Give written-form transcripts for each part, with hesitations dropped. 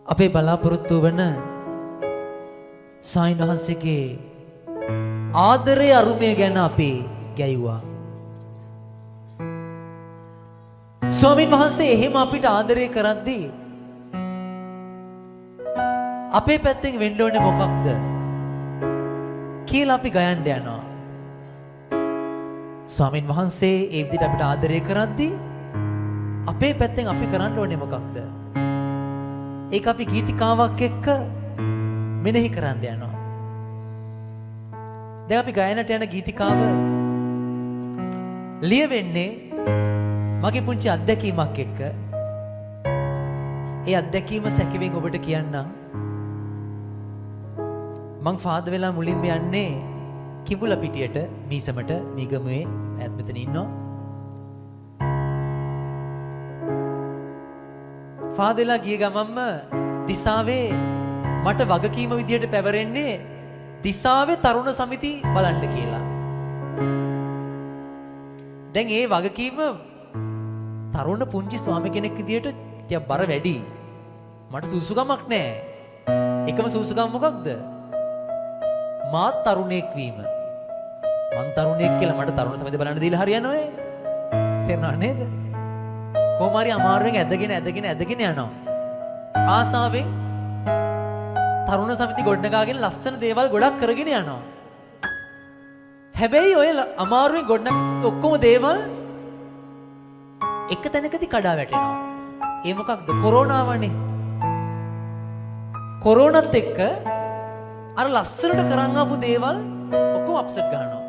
අපේ බලාපොරොත්තු වන සායින් වහන්සේගේ ආදරේ අරුමය ගැන අපි ගැයුවා. ස්වාමීන් වහන්සේ එහෙම අපිට ආදරය කරද්දී අපේ පැත්තෙන් වෙන්න ඕනේ මොකක්ද කියලා අපි ගයන්න යනවා. ස්වාමීන් වහන්සේ ඒ විදිහට අපිට ආදරය කරද්දී අපේ පැත්තෙන් අපි කරන්න ඕනේ මොකක්ද? ඒක අපි ගීතිකාවක් එක්ක මෙනෙහි කරන්න යනවා. දැන් අපි ගායනට යන ගීතිකාව ලියවෙන්නේ මගේ පුංචි අත්දැකීමක් එක්ක. ඒ අත්දැකීම සැකෙමින් ඔබට කියන්නම්. මං ෆාදර් වෙලා මුලින්ම යන්නේ කිඹුල පිටියට මීසමට මීගමුවේ ඈත් මෙතන ඉන්නවා. ෆාදර්ලා ගිය ගමන්ම දිසාවේ මට වගකීම විදියට පැවරෙන්නේ දිසාවේ තරුණ සමිති බලන්න කියලා. දැන් ඒ වගකීම තරුණ පුංචි ස්වාමි කෙනෙක් විදියට ටිකක් බර වැඩි. මට සුසුකමක් නැහැ. එකම සුසුකම මොකක්ද? මාත් තරුණෙක් වීම. මං තරුණෙක් කියලා මට තරුණ සමිතිය බලන්න දීලා හරියන්නේ. තේරුණා නේද? කොහොම හරි අමාරුවෙන් ඇදගෙන යනවා. ආසාවෙන් තරුණ සමිති ගොඩනගාගෙන ලස්සන දේවල් ගොඩක් කරගෙන යනවා. හැබැයි ඔය අමාරුවෙන් ගොඩනග ඔක්කොම දේවල් එක තැනකදී කඩා වැටෙනවා. ඒ මොකක්ද? කොරෝනාවනේ. කොරෝනත් එක්ක අර ලස්සනට කරන් ආපු දේවල් ඔක්කොම අප්සෙට් ගන්නවා.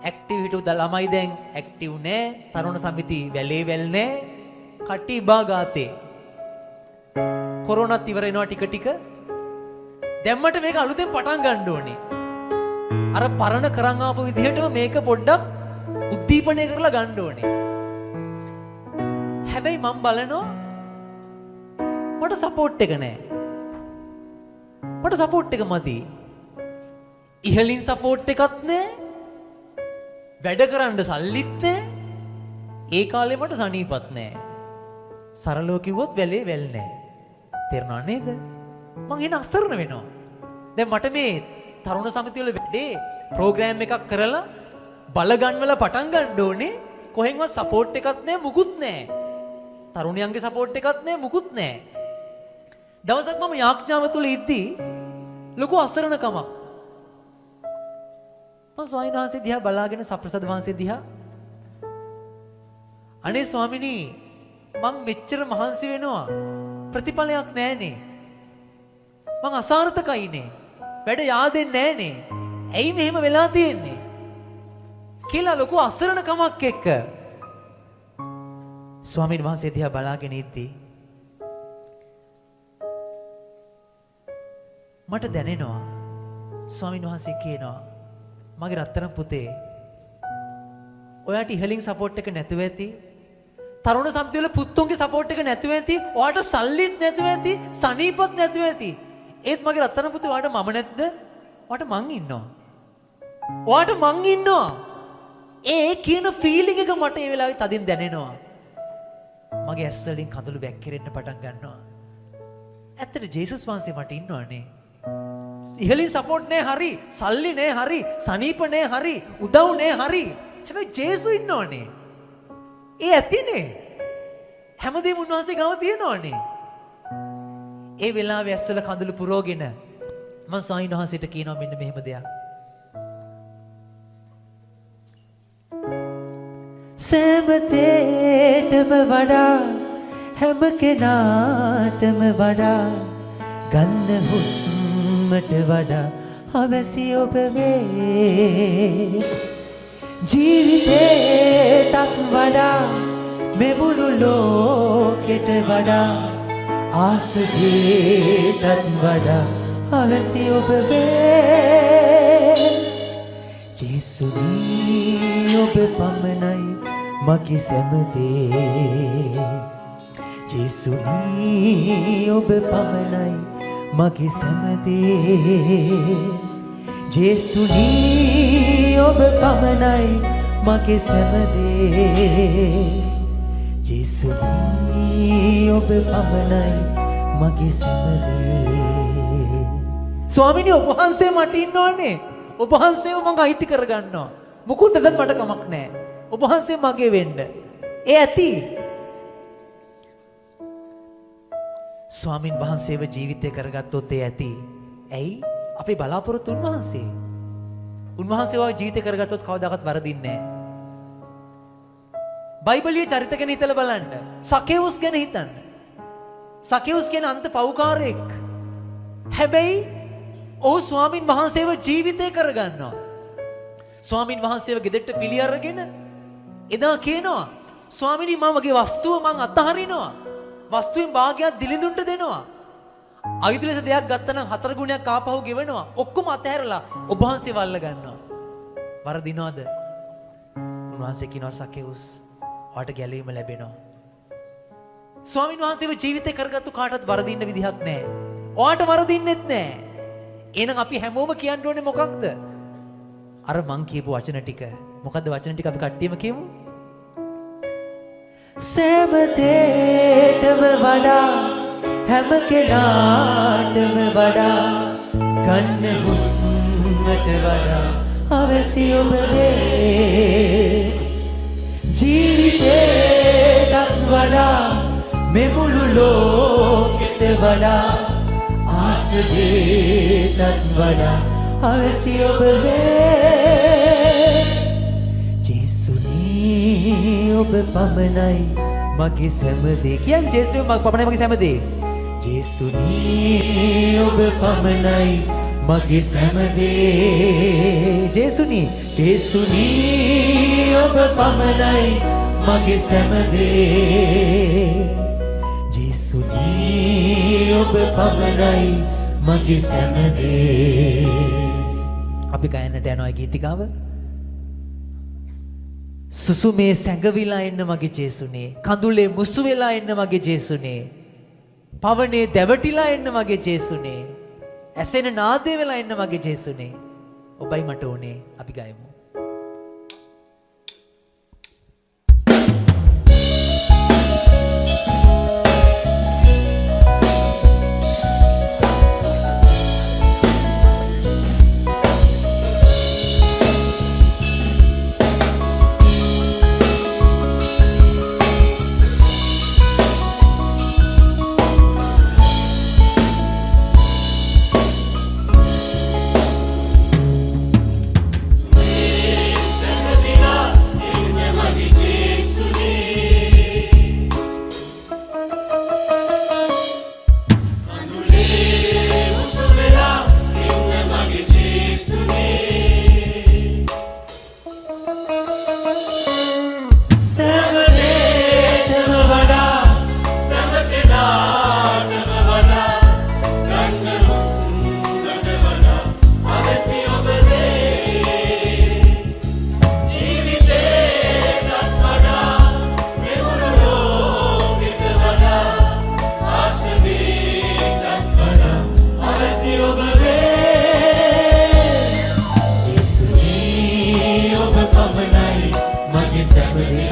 ඇක්ටිව් හිටු ළමයි දැන් ඇක්ටිව් නෑ. තරුණ සමිති වැලේ වැල් නෑ. කට්ටි බාගාතේ. කොරෝනාත් ඉවර වෙනවා ටික ටික. දැම්මට මේක අලුතෙන් පටන් ගන්න ඕනේ. අර පරණ කරන් ආපු විදිහටම මේක පොඩ්ඩක් උද්දීපනය කරලා ගන්න ඕනේ. හැබැයි මම බලනවා මට සපෝට් එක නෑ. මට සපෝට් එක මදි. ඉහලින් සපෝට් එකත් නෑ. වැඩ කරන්න සල්ලිත් නෑ. ඒ කාලේ මට සනීපත් නෑ. සරලව කිව්වොත් වැලේ වැල් නෑ. තේරුණා නේද? මං එන අස්තරන වෙනවා. දැන් මට මේ තරුණ සමිතිය වල වැඩේ ප්‍රෝග්‍රෑම් එකක් කරලා බලගන්වල පටන් ගන්න ඕනේ. කොහෙන්වත් සපෝට් එකක් නෑ මුකුත් නෑ. තරුණයන්ගේ සපෝට් එකක් නෑ මුකුත් නෑ. දවසක් මම යාඥාව තුල ඉද්දී ලොකු අසරණකමක්. මම ස්වාමීන් වහන්සේ දිහා බලාගෙන සප්‍රසද වහන්සේ දිහා අනේ ස්වාමිනී මම මෙච්චර මහන්සි වෙනවා ප්‍රතිඵලයක් නැහනේ. මං අසාර්ථකයිනේ. වැඩ yaadෙන්නේ නැහනේ. ඇයි මෙහෙම වෙලා තියෙන්නේ? කියලා ලොකු අසරණකමක් එක්ක ස්වාමීන් වහන්සේ දිහා බලාගෙන ඉද්දී මට දැනෙනවා ස්වාමීන් වහන්සේ කියනවා මගේ රත්තරන් පුතේ ඔයාට ඉහලින් සපෝට් එක නැතුව ඇති. තරුණ සමිතිය වල පුතුන්ගේ සපෝට් එක නැතුව ඇති. ඔයාට සල්ලිත් නැතුව ඇති. සනීපත් නැතුව ඇති. ඒත් මගේ රත්තරන් පුතේ ඔයාට මම නැද්ද? ඔයාට මං ඉන්නවා. ඔයාට මං ඉන්නවා. ඒ කියන ෆීලිං එක මට ඒ වෙලාවේ තදින් දැනෙනවා. මගේ ඇස් වලින් කඳුළු වැක්කිරෙන්න පටන් ගන්නවා. ඇත්තට ජේසුස් වහන්සේ මට ඉන්නවනේ. ඉහලින් සපෝට් නෑ හරි. සල්ලි නෑ හරි. සනීප නෑ හරි. උදව් නෑ හරි. හැබැයි ජේසු ඉන්නවනේ. ඒ ඇතිනේ. හැමදේම උන්වහන්සේ ගාව තියෙනවනේ. ඒ වෙලාවේ ඇස්වල කඳුළු පුරෝගෙන මම ස්වාමීන් වහන්සේට කියනවා මෙන්න මෙහෙම දෙයක්. සෑම දෙයකටම වඩා හැම කෙනාටම වඩා ගන්න හුස්මට වඩා අවැසි ඔබ වේ. ජීවිතේටත් වඩා මේ මුළු ලෝකෙට වඩා ආසකේටත් වඩා අවැසි ඔබ වේ. ජේසුනී ඔබ පමණයි මගේ සැමදේ. ජේසුනී ඔබ පමණයි මගේ සැමදේ. ජේසුනී ඔබ පමණයි මගේ සැමදේ. ජේසුනී ඔබ පමණයි මගේ සැමදේ. ස්වාමිනී ඔබ වහන්සේ මට ඉන්නවනේ. ඔබ වහන්සේව මම අයිති කරගන්නවා. මොකුත් නැදත් මට කමක් නැහැ. ඔබ වහන්සේ මගේ වෙන්න. ඒ ඇති. ස්වාමින් වහන්සේව ජීවිතය කරගත්තොත් ඒ ඇති. ඇයි? අපි බලාපොරොත්තු උන්වහන්සේ. උන්වහන්සේව ජීවිතය කරගත්තොත් කවදාකවත් වරදින්නේ නැහැ. බයිබලයේ චරිත ගැන හිතලා බලන්න. සකේවුස් ගැන හිතන්න. සකේවුස් කියන අන්ත පව්කාරයෙක්. හැබැයි ඔහු ස්වාමින් වහන්සේව ජීවිතය කරගන්නවා. ස්වාමින් වහන්සේව ගෙදරට පිළි අරගෙන එදා කියනවා ස්වාමිනී මම මගේ වස්තුව මං අතහරිනවා. වස්තුවෙන් භාගයක් දිලිඳුන්ට දෙනවා. අවිතු ලෙස දෙයක් ගත්තනම් 4 ගුණයක් ආපහු ගෙවනවා. ඔක්කොම අතහැරලා ඔබ වහන්සේ වල්ල ගන්නවා. වරදිනවද? උන්වහන්සේ කියනවා සකේවුස් ඔයාට ගැලවීම ලැබෙනවා. ස්වාමින් වහන්සේව ජීවිතේ කරගත්තු කාටවත් වරදින්න විදිහක් නැහැ. ඔයාට වරදින්නෙත් නැහැ. එහෙනම් අපි හැමෝම කියන්න ඕනේ මොකක්ද? අර මං කියපු වචන ටික. මොකද්ද වචන ටික අපි කට්ටියම කියමු? සෑම දෙයකම වඩා හැම කෙනාටම වඩා කන්න හුස්මට වඩා අවශ්‍ය ඔබ වේ. ජීවිතේටත් වඩා මේ මුළු ලෝකෙට වඩා ආස දෙයටත් වඩා අවශ්‍ය ඔබ වේ. ජේසුනී ඔබ පමණයි මගේ සැමදේ. කියන්නේ ජේසුනී ඔබ පමණයි මගේ සැමදේ. ජේසුනී ඔබ පමණයි මගේ සැමදේ. ජේසුනී ජේසුනී ඔබ පමණයි මගේ සැමදේ. ජේසුනී ඔබ පමණයි මගේ සැමදේ. අපි ගයන්නට යනවා ගීතිකාව. සුසුමේ සැඟවිලා එන්න මගේ ජේසුනේ. කඳුලේ මුසු වෙලා එන්න මගේ ජේසුනේ. පවනේ දැවටිලා එන්න මගේ ජේසුනේ. ඇසෙන නාදේ වෙලා එන්න මගේ ජේසුනේ. ඔබයි මට ඕනේ. අපි ගයමු.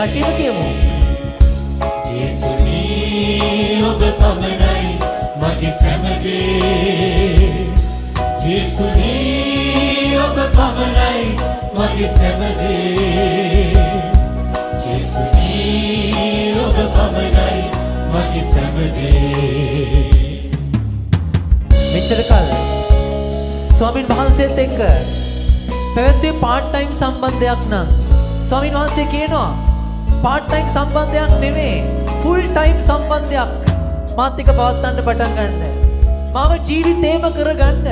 කටිම කියමු. ජේසුනී ඔබ පමණයි මගේ සැමදේ. ජේසුනී ඔබ පමණයි මගේ සැමදේ. ජේසුනී ඔබ පමණයි මගේ සැමදේ. මෙච්චර කල් ස්වාමින් වහන්සේත් එක්ක පැවැත්වුවේ පාර්ට් ටයිම් සම්බන්ධයක් නම් ස්වාමින් වහන්සේ කියනවා පාර්ට් ටයිම් සම්බන්ධයක් නෙමෙයි ෆුල් ටයිම් සම්බන්ධයක් මාත් එක්ක පවත්වන්න පටන් ගන්න. මාව ජීවිතේම කරගන්න.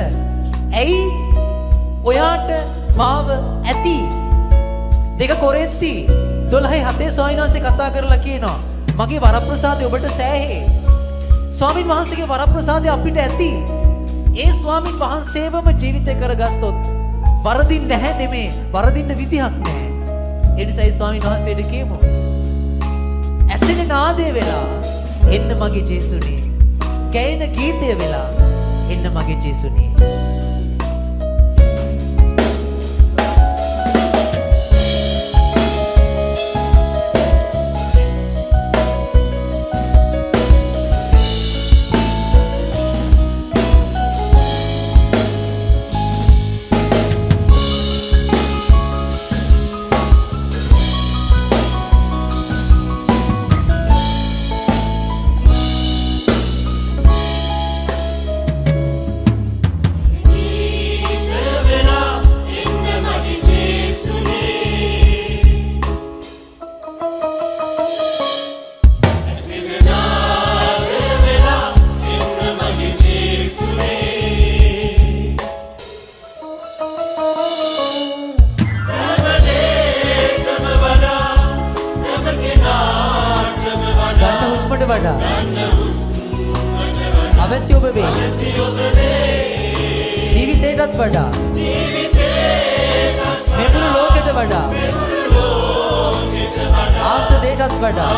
ඇයි? ඔයාට මාව ඇති. 2 කොරින්ති 12:7 ස්වාමීන් වහන්සේ කතා කරලා කියනවා මගේ වරප්‍රසාදය ඔබට සෑහේ. ස්වාමින් වහන්සේගේ වරප්‍රසාදය අපිට ඇති. ඒ ස්වාමින් වහන්සේවම ජීවිතේ කරගත්තොත් වරදින්නේ නැහැ නෙමෙයි. වරදින්න විදිහක් නැහැ. ඒ නිසායි ස්වාමීන් වහන්සේට කියමු. ඇසෙන නාදය වෙලා එන්න මගේ ජේසුනේ. ගැයෙන ගීතය වෙලා එන්න මගේ ජේසුනේ. වඩා අවශ්‍ය ඔබ වේ ජීවිතයටත් වඩා මෙමුළු ලෝකෙට වඩා ආස දෙයටත් වඩා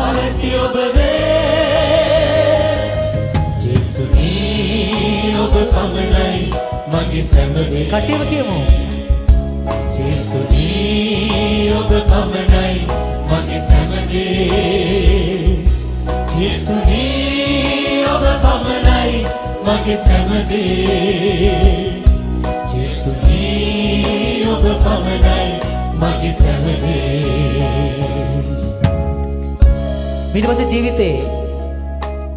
අවශ්‍ය ඔබ වේ ජේසුනී ඔබ පමණයි මගේ සැමදේ කටියම කියමු ජේසුනී ඔබ පමණයි මගේ සැමදේ ජේසුනී ඔබ පමණයි මගේ සැමදේ ජේසුනී ඔබ පමණයි මගේ සැමදේ ඊට පස්සේ ජීවිතේ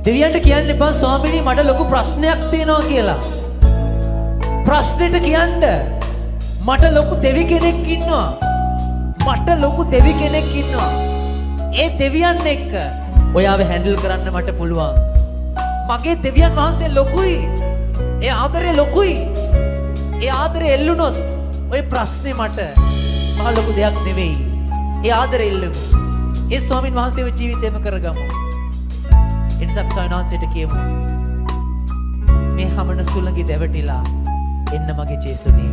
දෙවියන්ට කියන්න එපා ස්වාමීනි මට ලොකු ප්‍රශ්නයක් තියෙනවා කියලා ප්‍රශ්නෙට කියන්න මට ලොකු දෙවි කෙනෙක් ඉන්නවා මට ලොකු දෙවි කෙනෙක් ඉන්නවා ඒ දෙවියන් එක්ක ඔයාව හැන්ඩල් කරන්න මට පුළුවන් මගේ දෙවියන් වහන්සේ ලොකුයි ඒ ආදරේ ලොකුයි ඒ ආදරේ එල්ලුනොත් ඔය ප්‍රශ්නේ මට මහ ලොකු දෙයක් නෙවෙයි ඒ ආදරේ එල්ලමු ඒ ස්වාමීන් වහන්සේව ජීවිතේම කරගමු එනිසා අපි ස්වාමීන් වහන්සේට කියමු මේ හැමන සුළඟි දැවටිලා එන්න මගේ ජේසුනේ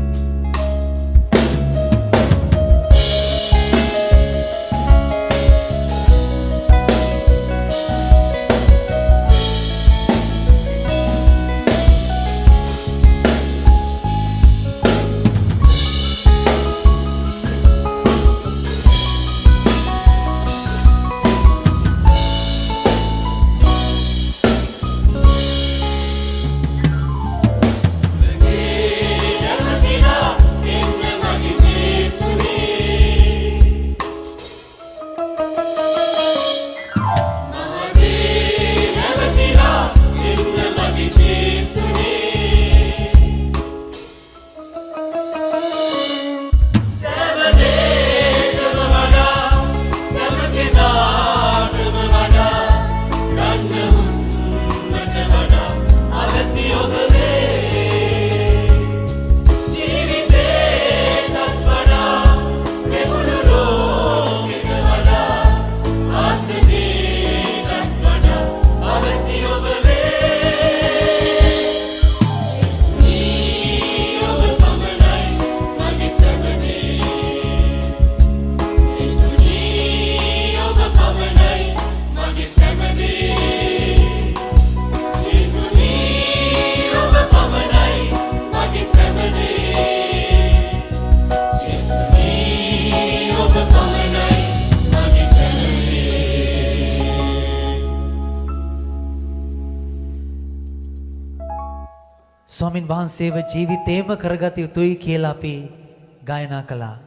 ස්වාමින් වහන්සේව ජීවිතේම කරගත යුතුයි කියලා අපි ගායනා කළා